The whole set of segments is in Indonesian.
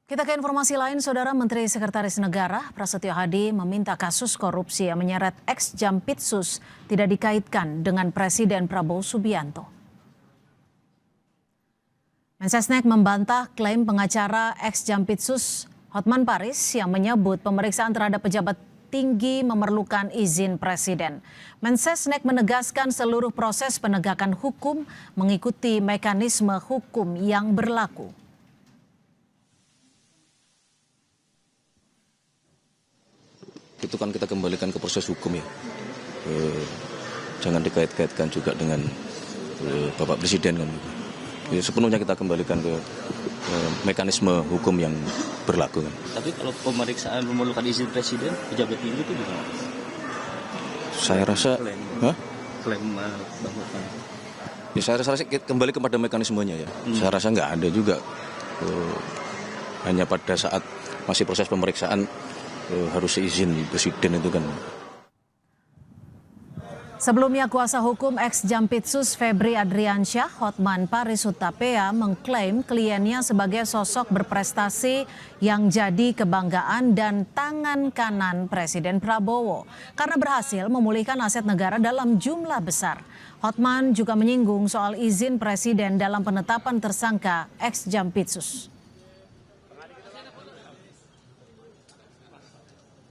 Kita ke informasi lain, Saudara. Menteri Sekretaris Negara Prasetyo Hadi meminta kasus korupsi yang menyeret ex-Jampitsus tidak dikaitkan dengan Presiden Prabowo Subianto. Mensesnek membantah klaim pengacara ex-Jampitsus Hotman Paris yang menyebut pemeriksaan terhadap pejabat tinggi memerlukan izin Presiden. Mensesnek menegaskan seluruh proses penegakan hukum mengikuti mekanisme hukum yang berlaku. Itu kan kita kembalikan ke proses hukum ya. Jangan dikait-kaitkan juga dengan Bapak Presiden kan. Sepenuhnya kita kembalikan ke mekanisme hukum yang berlaku kan. Tapi kalau pemeriksaan memerlukan izin Presiden, pejabat tinggi itu gimana? Saya rasa Klaim Bang Hotman. Ya, saya rasa kembali kepada mekanismenya ya. Saya rasa nggak ada juga. Hanya pada saat masih proses pemeriksaan harus izin Presiden itu kan. Sebelumnya kuasa hukum ex-Jampitsus Febri Adriansyah, Hotman Paris Hutapea, mengklaim kliennya sebagai sosok berprestasi yang jadi kebanggaan dan tangan kanan Presiden Prabowo karena berhasil memulihkan aset negara dalam jumlah besar. Hotman juga menyinggung soal izin Presiden dalam penetapan tersangka ex-Jampitsus.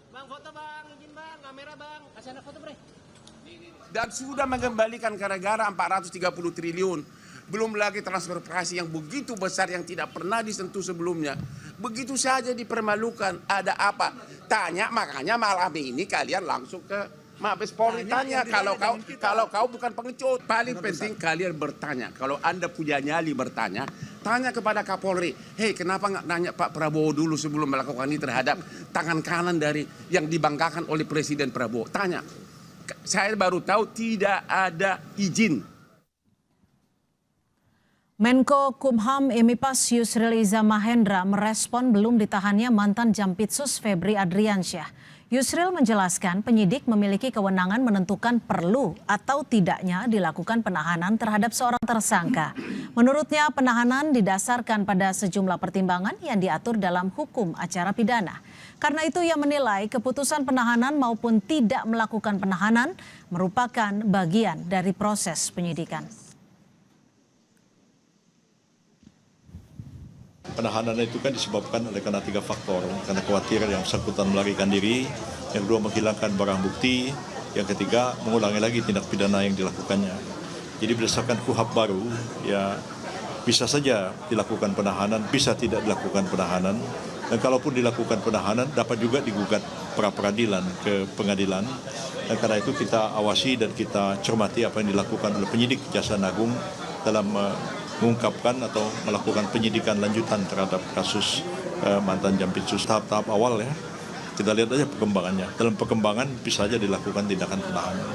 Bang, foto bang, izin bang, kamera bang, kasih anak foto bre. Dan sudah mengembalikan ke negara 430 triliun. Belum lagi transfer prasi yang begitu besar yang tidak pernah disentuh sebelumnya. Begitu saja dipermalukan. Ada apa? Tanya, makanya malam ini kalian langsung ke Mabes Polri tanya. Kalau kau bukan pengecut. Paling penting kalian bertanya. Kalau Anda punya nyali bertanya, tanya kepada Kapolri. Hei, kenapa nggak nanya Pak Prabowo dulu sebelum melakukan ini terhadap tangan kanan dari yang dibanggakan oleh Presiden Prabowo? Tanya. Saya baru tahu tidak ada izin. Menko Kumham Emipas Yusril Iza Mahendra merespon belum ditahannya mantan Jampitsus Febri Adriansyah. Yusril menjelaskan penyidik memiliki kewenangan menentukan perlu atau tidaknya dilakukan penahanan terhadap seorang tersangka. Menurutnya penahanan didasarkan pada sejumlah pertimbangan yang diatur dalam hukum acara pidana. Karena itu ia menilai keputusan penahanan maupun tidak melakukan penahanan merupakan bagian dari proses penyidikan. Penahanan itu kan disebabkan oleh karena 3 faktor. Karena khawatir yang bersangkutan melarikan diri, yang kedua menghilangkan barang bukti, yang ketiga mengulangi lagi tindak pidana yang dilakukannya. Jadi berdasarkan KUHP baru, ya bisa saja dilakukan penahanan, bisa tidak dilakukan penahanan. Dan kalaupun dilakukan penahanan dapat juga digugat pra peradilan ke pengadilan. Dan karena itu kita awasi dan kita cermati apa yang dilakukan oleh penyidik Kejaksaan Agung dalam mengungkapkan atau melakukan penyidikan lanjutan terhadap kasus mantan Jampitsus. Tahap-tahap awal ya, kita lihat aja perkembangannya. Dalam perkembangan bisa saja dilakukan tindakan penahanan.